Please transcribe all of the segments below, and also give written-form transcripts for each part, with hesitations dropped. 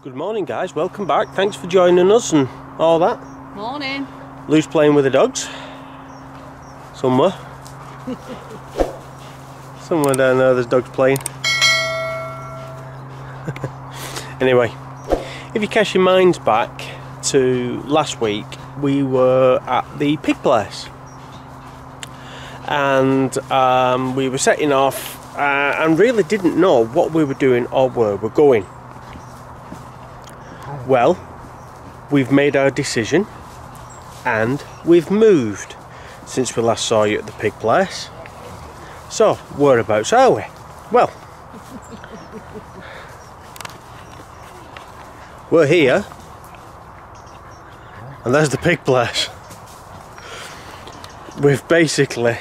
Good morning guys, welcome back. Thanks for joining us and all that. Morning. Lou's playing with the dogs. Somewhere. Somewhere down there there's dogs playing. Anyway, if you cast your minds back to last week, we were at the pig place. And we were setting off and really didn't know what we were doing or where we're going. Well, we've made our decision and we've moved since we last saw you at the pig place. So, whereabouts are we? Well, we're here and there's the pig place. We've basically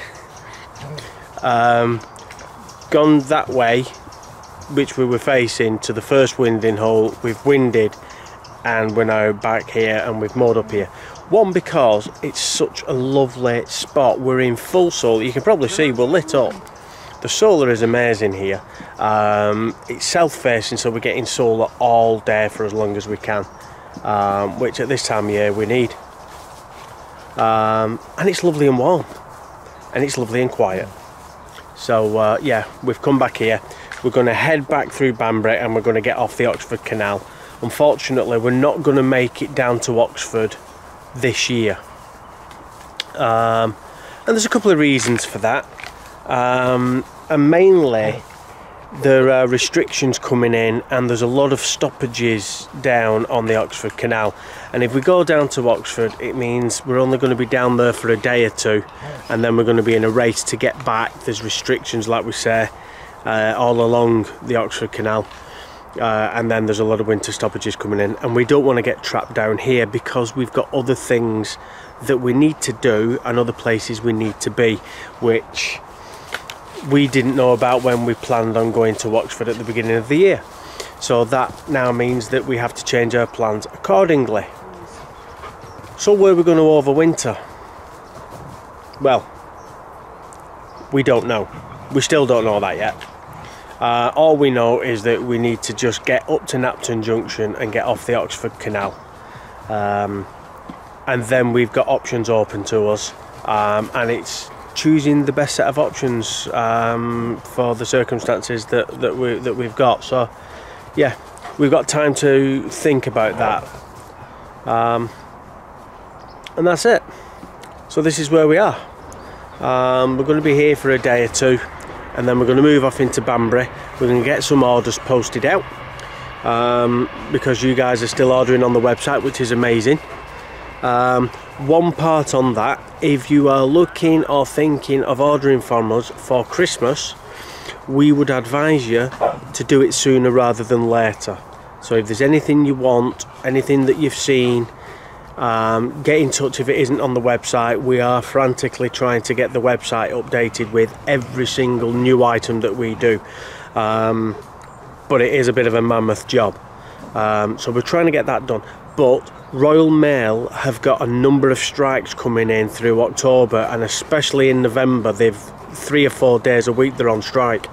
gone that way, which we were facing, to the first winding hole. We've winded and we're now back here and we've moored up here. One, because it's such a lovely spot. We're in full solar. You can probably see we're lit up. The solar is amazing here. It's south-facing, so we're getting solar all day for as long as we can, which at this time of year we need. And it's lovely and warm, and it's lovely and quiet. So yeah, we've come back here. We're going to head back through Banbury and we're going to get off the Oxford Canal. Unfortunately, we're not going to make it down to Oxford this year. And there's a couple of reasons for that. And mainly, there are restrictions coming in and there's a lot of stoppages down on the Oxford Canal. And if we go down to Oxford, it means we're only going to be down there for a day or two. And then we're going to be in a race to get back. There's restrictions, like we say, all along the Oxford Canal. And then there's a lot of winter stoppages coming in, and we don't want to get trapped down here because we've got other things that we need to do and other places we need to be, which we didn't know about when we planned on going to Oxford at the beginning of the year. So that now means that we have to change our plans accordingly. So where are we going to overwinter? Well, we don't know. We still don't know that yet. All we know is that we need to just get up to Knapton Junction and get off the Oxford Canal, and then we've got options open to us, and it's choosing the best set of options for the circumstances that we've got. So yeah, we've got time to think about that, and that's it. So this is where we are. We're going to be here for a day or two, and then we're going to move off into Banbury. We're going to get some orders posted out, because you guys are still ordering on the website, which is amazing. One part on that, if you are looking or thinking of ordering from us for Christmas, we would advise you to do it sooner rather than later. So if there's anything you want, anything that you've seen, get in touch if it isn't on the website. We are frantically trying to get the website updated with every single new item that we do, but it is a bit of a mammoth job, so we're trying to get that done. But Royal Mail have got a number of strikes coming in through October, and especially in November. They've 3 or 4 days a week they're on strike,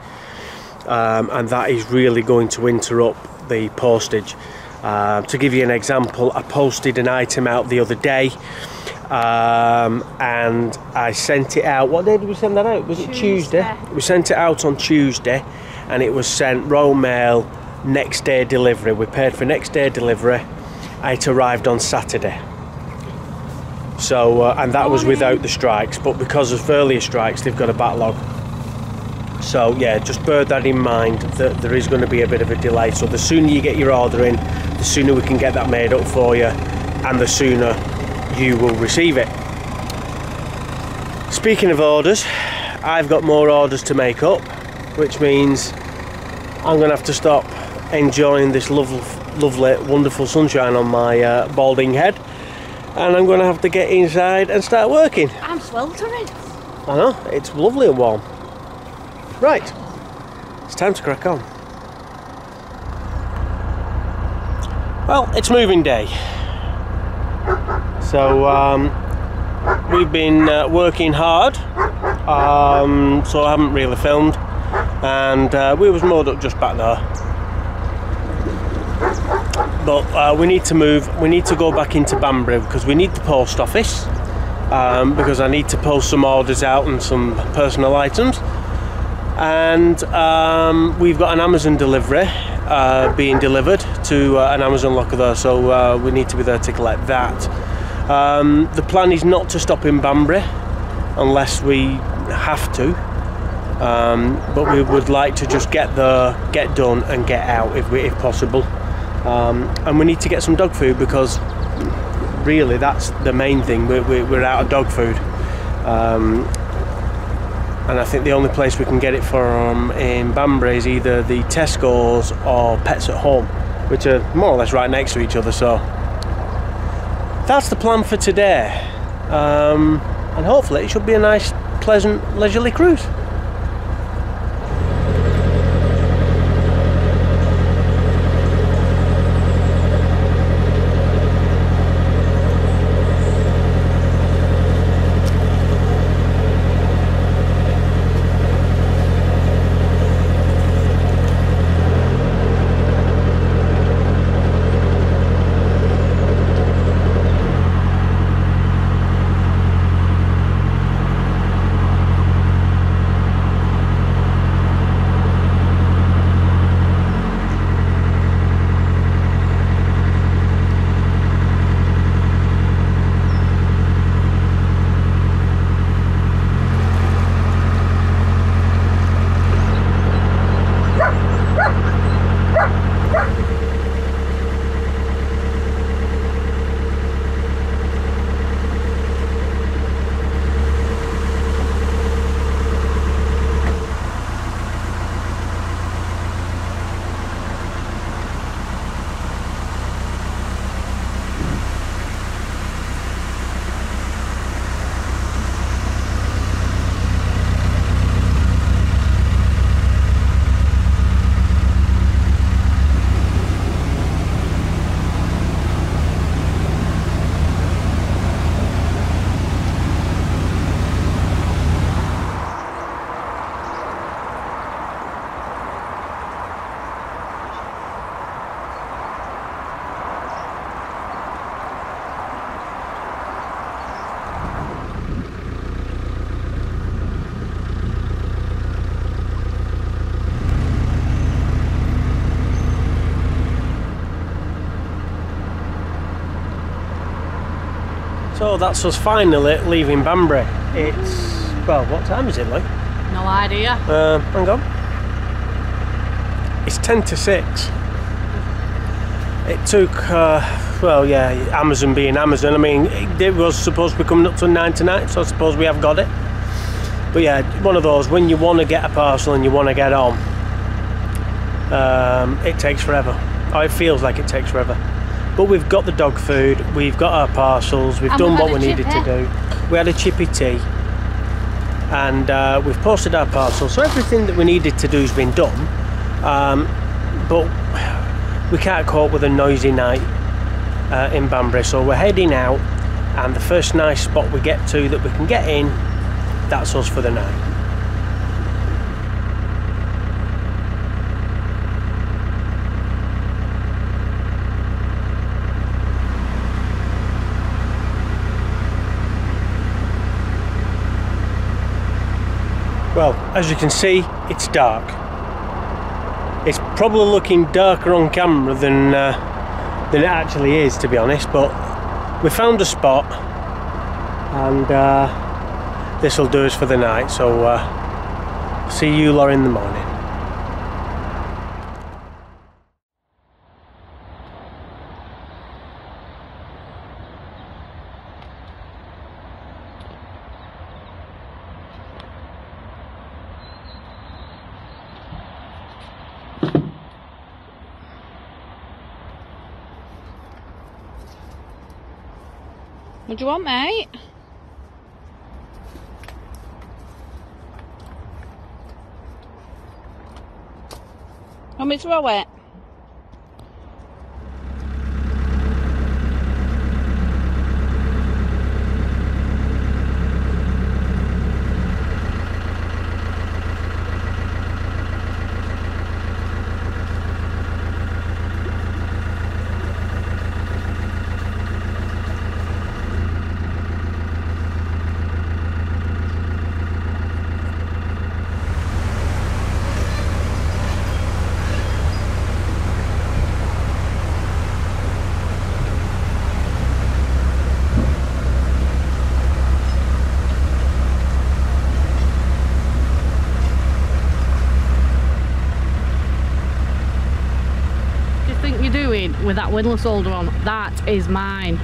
and that is really going to interrupt the postage. To give you an example, I posted an item out the other day, and I sent it out. What day did we send that out? Was it Tuesday? We sent it out on Tuesday, and it was sent Royal Mail next day delivery. We paid for next day delivery. It arrived on Saturday. So, and that was without the strikes, but because of earlier strikes, they've got a backlog. So yeah, just bear that in mind, that there is going to be a bit of a delay. So the sooner you get your order in, the sooner we can get that made up for you, and the sooner you will receive it. Speaking of orders, I've got more orders to make up, which means I'm going to have to stop enjoying this lovely, wonderful sunshine on my balding head, and I'm going to have to get inside and start working. I'm sweltering. I know, it's lovely and warm. Right, it's time to crack on. Well, it's moving day, so we've been working hard, so I haven't really filmed, and we was moored up just back there. but we need to move. We need to go back into Banbury because we need the post office, because I need to post some orders out and some personal items, and we've got an Amazon delivery being delivered to an Amazon locker there, so we need to be there to collect that. The plan is not to stop in Banbury unless we have to, but we would like to just get done and get out if possible, and we need to get some dog food because really that's the main thing. We're out of dog food, and I think the only place we can get it from in Banbury is either the Tesco's or Pets at Home, which are more or less right next to each other. So that's the plan for today, and hopefully it should be a nice, pleasant, leisurely cruise. So that's us finally leaving Banbury. It's, well, what time is it, Lee? No idea. Hang on. It's 10 to 6. It took, well, yeah, Amazon being Amazon. I mean, it was supposed to be coming up to 9 tonight, so I suppose we have got it. But yeah, one of those, when you want to get a parcel and you want to get on, it takes forever. Oh, it feels like it takes forever. But we've got the dog food, we've got our parcels, we've done what we needed to do. We had a chippy tea, and we've posted our parcels, so everything that we needed to do has been done. But we can't cope with a noisy night in Banbury, so we're heading out, and the first nice spot we get to that we can get in, that's us for the night. Well, as you can see, it's dark. It's probably looking darker on camera than it actually is, to be honest, but we found a spot, and this will do us for the night, so see you lot in the morning. What do you want, mate? Want me to roll it? with that windlass holder on. That is mine.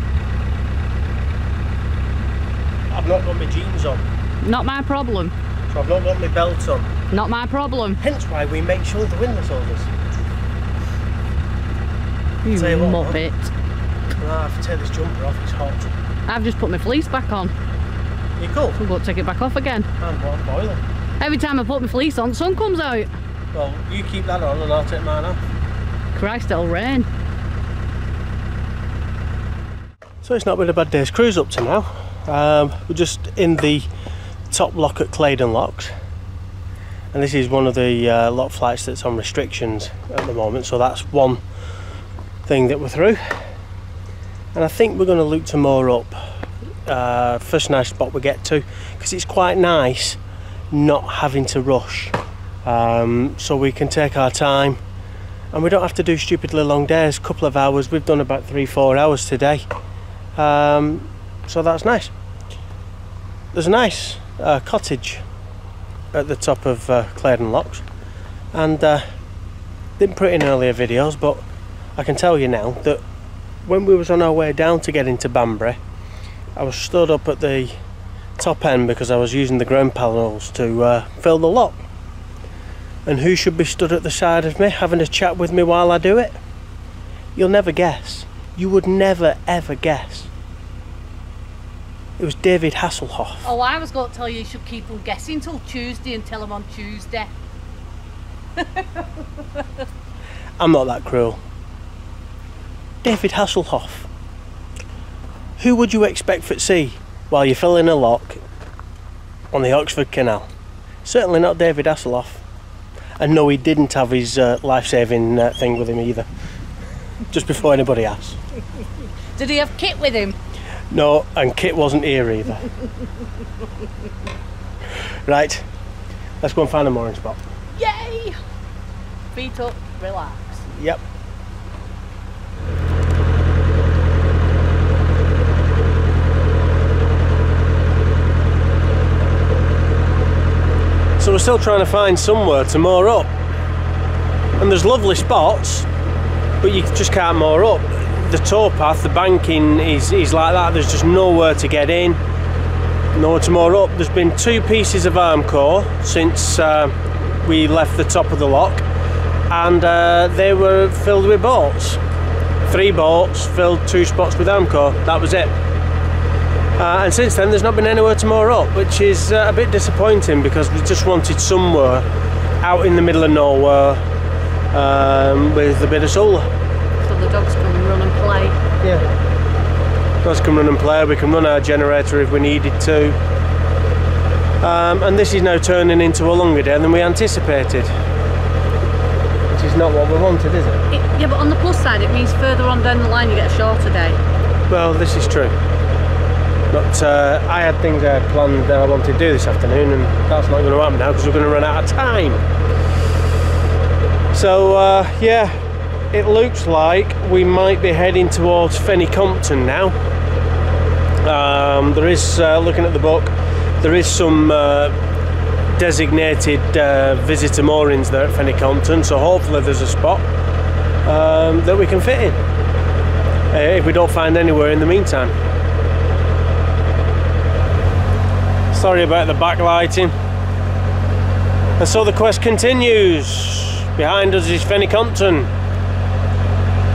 I've not got my jeans on, Not my problem. so I've not got my belt on. Not my problem. Hence why we make sure the windlass holders. You Tell you what, muppet. I have to take this jumper off, it's hot. I've just put my fleece back on. You cool? I'm going to take it back off again. I'm boiling. Every time I put my fleece on, sun comes out. Well, you keep that on and I'll take mine off. Christ, it'll rain. So it's not been a bad day's cruise up to now. We're just in the top lock at Claydon Locks, and this is one of the lock flights that's on restrictions at the moment, so that's one thing that we're through. And I think we're going to look to moor up first nice spot we get to, because it's quite nice not having to rush, so we can take our time and we don't have to do stupidly long days. A couple of hours, we've done about 3-4 hours today, so that's nice. There's a nice cottage at the top of Claydon Locks, and didn't put it in earlier videos, but I can tell you now that when we was on our way down to get into Banbury, I was stood up at the top end because I was using the ground panels to fill the lock. And who should be stood at the side of me having a chat with me while I do it? You'll never guess. You would never ever guess. It was David Hasselhoff. Oh, I was going to tell you should keep them guessing till Tuesday and tell them on Tuesday. I'm not that cruel. David Hasselhoff. Who would you expect to see while you're filling a lock on the Oxford Canal? Certainly not David Hasselhoff. And no, he didn't have his life-saving thing with him either. Just before anybody asked. Did he have Kit with him? No, and Kit wasn't here either. Right, let's go and find a mooring spot. Yay! Feet up, relax. Yep. So we're still trying to find somewhere to moor up, and there's lovely spots, but you just can't moor up. The towpath, the banking is like that. There's just nowhere to get in, nowhere to moor up. There's been 2 pieces of Armco since we left the top of the lock, and they were filled with boats. 3 boats filled 2 spots with Armco. That was it. And since then there's not been anywhere to moor up, which is a bit disappointing, because we just wanted somewhere out in the middle of nowhere with a bit of solar. So the dogs can run and play. Yeah. Dogs can run and play, we can run our generator if we needed to. And this is now turning into a longer day than we anticipated. Which is not what we wanted, is it? Yeah, but on the plus side it means further on down the line you get a shorter day. Well, this is true. But I had things I had planned that I wanted to do this afternoon, and that's not going to happen now because we're going to run out of time. So yeah, it looks like we might be heading towards Fenny Compton now. There is, looking at the book, there is some designated visitor moorings there at Fenny Compton, so hopefully there's a spot that we can fit in if we don't find anywhere in the meantime. Sorry about the backlighting. And so the quest continues. Behind us is Fenny Compton.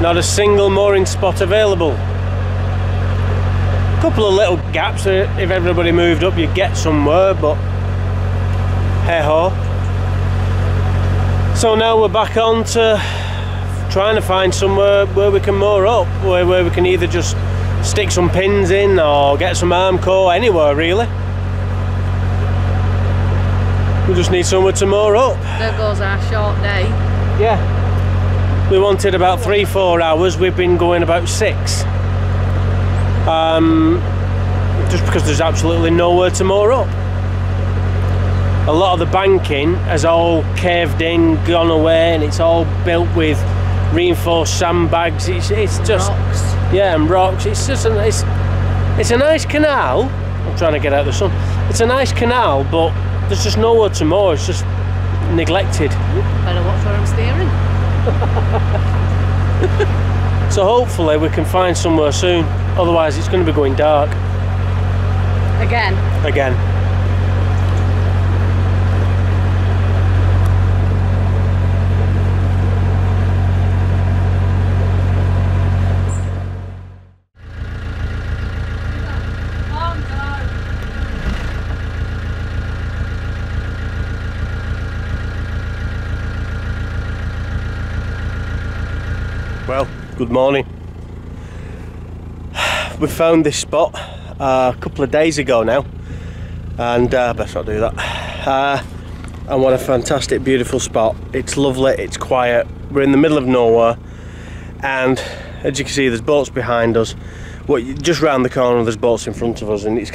Not a single mooring spot available. A couple of little gaps. If everybody moved up you'd get somewhere, but hey ho. So now we're back on to trying to find somewhere where we can moor up, where we can either just stick some pins in or get some Armco, anywhere really. We just need somewhere to moor up. There goes our short day. Yeah. We wanted about 3-4 hours, we've been going about 6. Just because there's absolutely nowhere to moor up. A lot of the banking has all caved in, gone away, and it's all built with reinforced sandbags. It's just Rocks. Yeah, and rocks. It's just it's a nice canal. I'm trying to get out of the sun. It's a nice canal, but there's just nowhere to moor. It's just neglected. Better watch where I'm steering. So hopefully we can find somewhere soon, otherwise it's going to be going dark. Again. Well, good morning. We found this spot a couple of days ago now, and best not do that. And what a fantastic, beautiful spot. It's lovely, it's quiet, we're in the middle of nowhere, and as you can see there's boats behind us. Just round the corner there's boats in front of us, and it's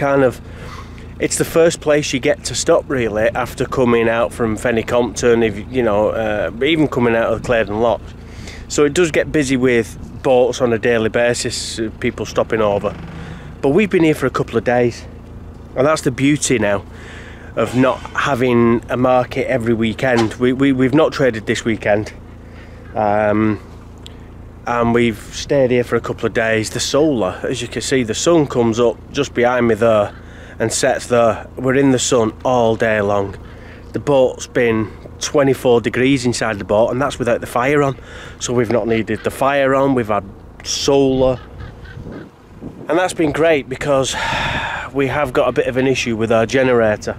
the first place you get to stop really after coming out from Fenny Compton, if you know, even coming out of the Claydon Locks. So it does get busy with boats on a daily basis, people stopping over. But we've been here for a couple of days, and that's the beauty now of not having a market every weekend. We've not traded this weekend, and we've stayed here for a couple of days. The solar, as you can see, the sun comes up just behind me there and sets there. We're in the sun all day long. The boat's been 24 degrees inside the boat, and that's without the fire on, so we've not needed the fire on. We've had solar, and that's been great because we have got a bit of an issue with our generator,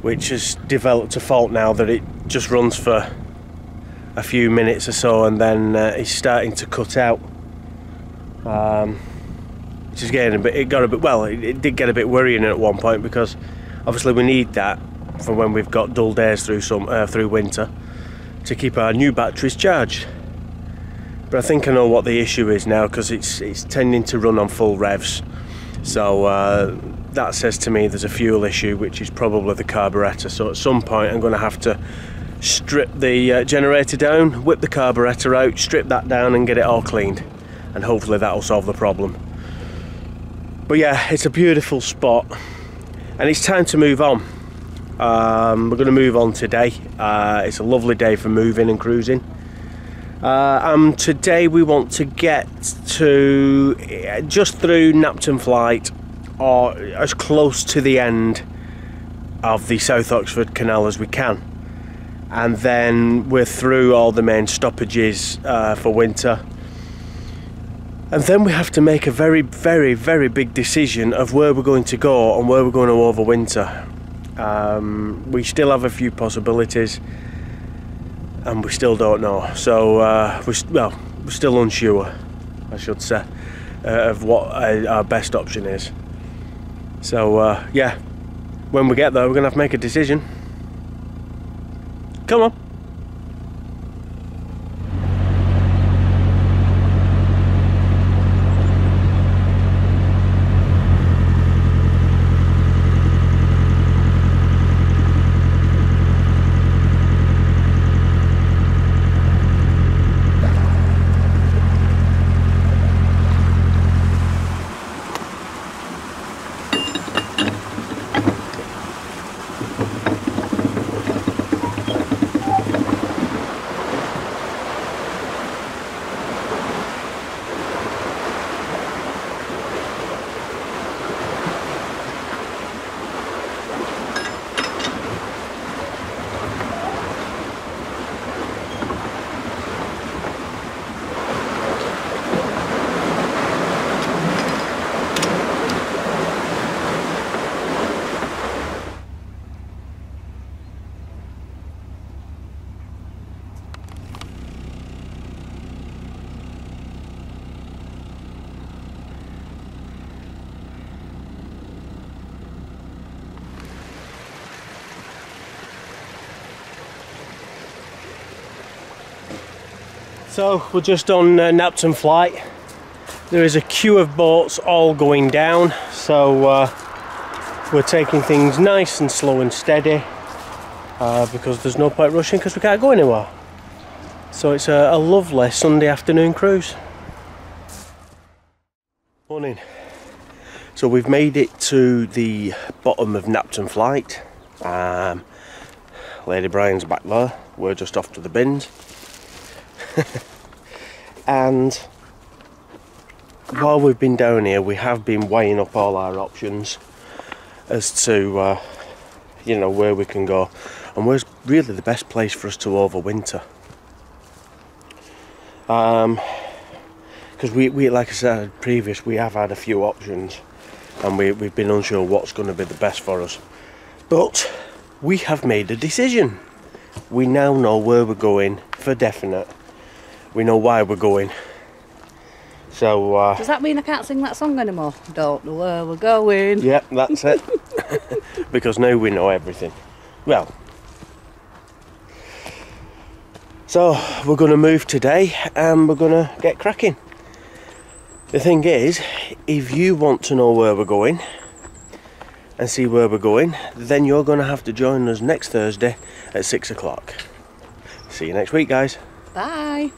which has developed a fault now that it just runs for a few minutes or so, and then it's starting to cut out, which is getting a bit, it did get a bit worrying at one point, because obviously we need that for when we've got dull days through winter to keep our new batteries charged. But I think I know what the issue is now, because it's tending to run on full revs. So that says to me there's a fuel issue, which is probably the carburettor. So at some point I'm going to have to strip the generator down, whip the carburettor out, strip that down and get it all cleaned, and hopefully that'll solve the problem. But yeah, it's a beautiful spot, and it's time to move on. We're going to move on today. It's a lovely day for moving and cruising. Today we want to get to just through Knapton Flight, or as close to the end of the South Oxford Canal as we can. And then we're through all the main stoppages for winter. And then we have to make a very, very, very big decision of where we're going to go and where we're going to overwinter. We still have a few possibilities, and we still don't know. So we're still unsure, I should say, of what our best option is. So yeah, when we get there, we're going to have to make a decision. Come on. So we're just on Knapton Flight. There is a queue of boats all going down, so we're taking things nice and slow and steady because there's no point rushing because we can't go anywhere. So it's a lovely Sunday afternoon cruise. Morning. So we've made it to the bottom of Knapton Flight. Lady Brian's back there. We're just off to the bins. And while we've been down here, we have been weighing up all our options as to you know, where we can go and where's really the best place for us to overwinter. Because we, like I said previous, we have had a few options and we've been unsure what's going to be the best for us. But we have made a decision. We now know where we're going for definite. We know why we're going. So Does that mean I can't sing that song anymore? Don't know where we're going. Yep, that's it. Because now we know everything. Well, so we're going to move today and we're going to get cracking. The thing is, if you want to know where we're going and see where we're going, then you're going to have to join us next Thursday at 6 o'clock. See you next week, guys. Bye.